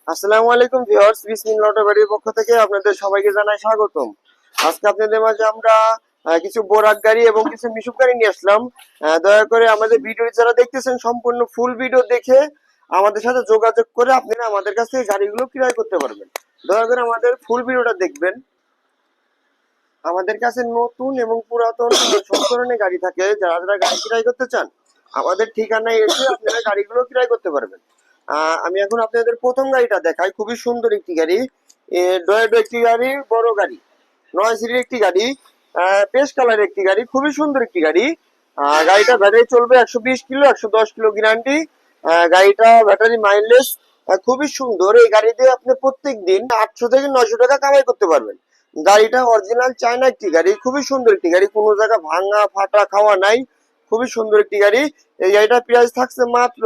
আসসালামু আলাইকুম ভিউয়ার্স, বিসমিল্লাহ অটো গাড়ির পক্ষ থেকে আপনাদের সবাইকে জানাই স্বাগতম। আজকে আপনাদের মাঝে আমরা কিছু বোরাক গাড়ি এবং কিছু মিশুক গাড়ি নিয়ে আসলাম। দয়া করে আমাদের ভিডিও যারা দেখতেছেন সম্পূর্ণ ফুল ভিডিও দেখে আমাদের সাথে যোগাযোগ করে আপনারা আমাদের কাছ থেকে গাড়িগুলো ক্রয় করতে পারবেন। দয়া করে আমাদের ফুল ভিডিওটা দেখবেন। আমাদের কাছে নতুন এবং পুরাতন সব ধরনের গাড়ি থাকে। যারা যারা গাড়ি ক্রয় করতে চান আমাদের ঠিকানায় এসে আপনারা গাড়িগুলো ক্রয় করতে পারবেন। আমি এখন আপনাদের প্রথম গাড়িটা দেখাই। খুবই সুন্দর একটি গাড়ি, ডয়েডো একটি গাড়ি, বড় গাড়ি, 9 সিটের একটি গাড়ি, পেস্ট কালারের একটি গাড়ি, খুবই সুন্দর একটি গাড়ি। গাড়িটা ব্যাটারি চলবে 120 কিলো, 110 কিলো গ্যারান্টি। গাড়িটা ব্যাটারি মাইলেজ খুবই সুন্দর। এই গাড়ি দিয়ে আপনি প্রত্যেক দিন 800 থেকে 900 টাকা কামাই করতে পারবেন। গাড়িটা অরিজিনাল চায়না একটি গাড়ি, খুবই সুন্দর একটি গাড়ি, কোনো জায়গা ভাঙা ফাটা খাওয়া নাই, খুবই সুন্দর একটি গাড়ি। এই গাড়িটার প্রাইস থাকছে মাত্র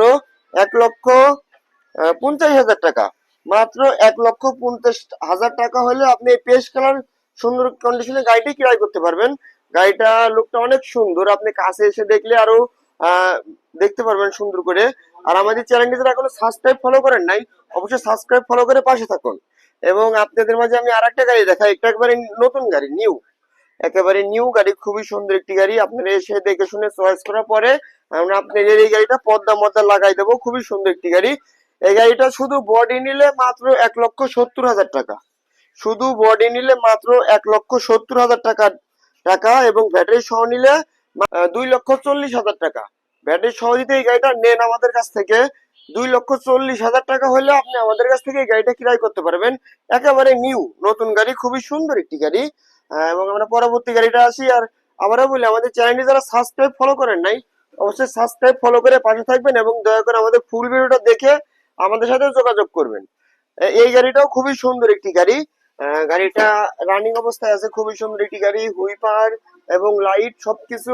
1,50,000 টাকা। মাত্র 1,50,000 টাকা হলে আপনি এই পেস্ট কালার সুন্দর কন্ডিশনে গাড়িটি ক্রয় করতে পারবেন। গাড়িটা লুকটা অনেক সুন্দর, আপনি কাছে এসে দেখলে আরো দেখতে পারবেন সুন্দর করে। আর আমাদের চ্যানেলটি যারা এখনো সাবস্ক্রাইব ফলো করেন নাই, অবশ্যই সাবস্ক্রাইব ফলো করে পাশে থাকুন। এবং আপনাদের মাঝে আমি আর একটা গাড়ি দেখাই, একটা একবারে নতুন গাড়ি, নিউ, একেবারে নিউ গাড়ি, খুবই সুন্দর একটি গাড়ি। আপনারা এসে দেখে শুনে চয়েস করার পরে আমরা আপনাদের এই গাড়িটা পর্দা মর্দা লাগাই দেবো। খুবই সুন্দর একটি গাড়ি। এই গাড়িটা শুধু বডি নিলে মাত্র 1,70,000 টাকা। শুধু বডি নিলে মাত্র 1,70,000 টাকা এবং ব্যাটারি সহ নিলে 2,40,000 টাকা। ব্যাটারি সহ যদি এই গাড়িটা নেন আমাদের কাছ থেকে 2,40,000 টাকা হলে আপনি আমাদের কাছ থেকে এই গাড়িটা ক্রয় করতে পারবেন। একেবারে নিউ নতুন গাড়ি, খুবই সুন্দর একটি গাড়ি। এবং আমরা পরবর্তী গাড়িটা আসি। আর আবারও বলি, আমাদের চ্যানেলটি যারা সাবস্ক্রাইব ফলো করেন নাই অবশ্যই সাবস্ক্রাইব ফলো করে পাশে থাকবেন এবং দয়া করে আমাদের ফুল ভিডিওটা দেখে আমাদের সাথে যোগাযোগ করবেন। এই গাড়িটাও খুবই সুন্দর একটি গাড়ি। গাড়িটা রানিং অবস্থায় আছে, খুবই সুন্দর একটি গাড়ি। হুইপার এবং লাইট সবকিছু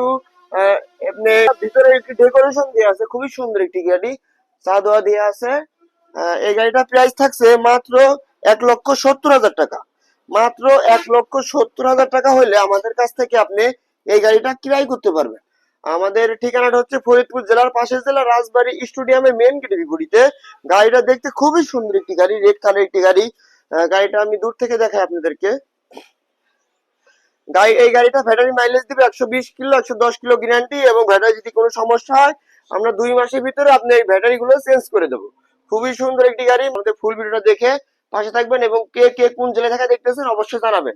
এমনি ভিতরে একটি ডেকোরেশন দেওয়া আছে, খুবই সুন্দর একটি গাড়ি, চা দোয়া দেওয়া আছে। এই গাড়িটার প্রাইস থাকছে মাত্র 1,70,000 টাকা। মাত্র 1,70,000 টাকা হলে আমাদের কাছ থেকে আপনি এই গাড়িটা ক্রয় করতে পারবেন। আমাদের ঠিকানাটা হচ্ছে ফরিদপুর জেলার পাশের জেলা রাজবাড়ী স্টেডিয়ামের মেন গেটের বিপরীতে। গাড়িটা দেখতে খুবই সুন্দর একটি গাড়ি, রেড কালার একটি গাড়ি। গাড়িটা আমি দূর থেকে দেখাই আপনাদেরকে। এই গাড়িটা ব্যাটারি মাইলেজ দিবে 120 কিলো, 110 কিলো গ্যারান্টি এবং ব্যাটারি যদি কোনো সমস্যা হয় আমরা 2 মাসের ভিতরে আপনি এই ব্যাটারি গুলো চেঞ্জ করে দেবো। খুবই সুন্দর একটি গাড়ি। আমাদের ফুল ভিডিওটা দেখে পাশে থাকবেন এবং কে কে কোন জেলা থেকে দেখতেছেন অবশ্যই জানাবেন।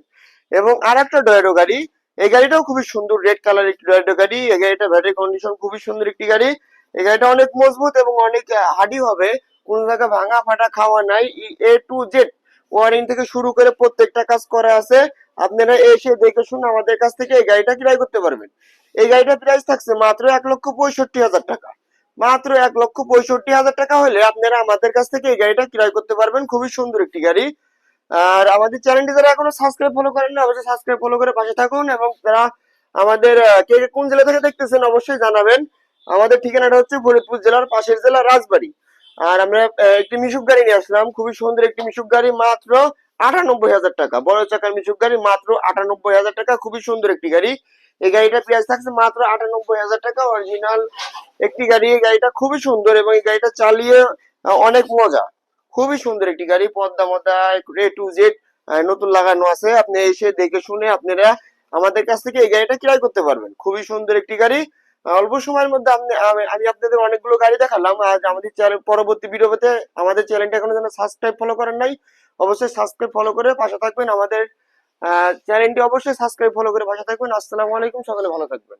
এবং আর একটা ডয়েডো গাড়ি, এই গাড়িটাও খুবই সুন্দর, রেড কালার একটি ডয়েডো গাড়ি। এই গাড়িটা ব্যাটারি কন্ডিশন খুবই সুন্দর একটি গাড়ি। এই গাড়িটা অনেক মজবুত এবং অনেক হার্ডি হবে, কোন জায়গায় ভাঙা ফাটা খাওয়া নাই। A to Z ওয়ারিং থেকে শুরু করে প্রত্যেকটা কাজ করা আছে। আপনারা এসে দেখে শুনে আমাদের কাছ থেকে এই গাড়িটা ক্রয় করতে পারবেন। এই গাড়িটার প্রাইস থাকছে মাত্র 1,65,000 টাকা। মাত্র 1,65,000 টাকা হলে আপনারা আমাদের কাছ থেকে এই গাড়িটা ক্রয় করতে পারবেন। খুবই সুন্দর একটি গাড়ি। আর আমাদের চ্যানেলটি যারা এখনো সাবস্ক্রাইব ফলো করেন না অবশ্যই সাবস্ক্রাইব ফলো করে পাশে থাকুন এবং যারা আমাদের কে কে কোন জেলা থেকে দেখতেছেন অবশ্যই জানাবেন। আমাদের ঠিকানাটা হচ্ছে ফরিদপুর জেলার পাশের জেলা রাজবাড়ী। আর আমরা একটি মিশুক গাড়ি নিয়ে আসলাম, খুবই সুন্দর একটি মিশুক গাড়ি, মাত্র 98,000 টাকা। বড় চাকার মিশুক গাড়ি, মাত্র 98,000 টাকা, খুবই সুন্দর একটি গাড়ি। এই গাড়িটার প্রাইস থাকছে মাত্র 98,000 টাকা। অরিজিনাল একটি গাড়ি। এই গাড়িটা খুবই সুন্দর এবং এই গাড়িটা চালিয়ে অনেক মজা। খুবই সুন্দর একটি গাড়ি, পর্দা মর্দা A to Z নতুন লাগানো আছে। আপনি এসে দেখে শুনে আপনারা আমাদের কাছ থেকে এই গাড়িটা ক্রয় করতে পারবেন। খুবই সুন্দর একটি গাড়ি। অল্প সময়ের মধ্যে আমি আপনাদের অনেকগুলো গাড়ি দেখালাম। আজ আমাদের চ্যানেল পরবর্তী ভিডিওতে আমাদের চ্যানেলটা এখনো যেন সাবস্ক্রাইব ফলো করেন নাই অবশ্যই সাবস্ক্রাইব ফলো করে পাশে থাকবেন। আমাদের চ্যানেলটি অবশ্যই সাবস্ক্রাইব ফলো করে পাশে থাকবেন। আসসালামু আলাইকুম, সকলে ভালো থাকবেন।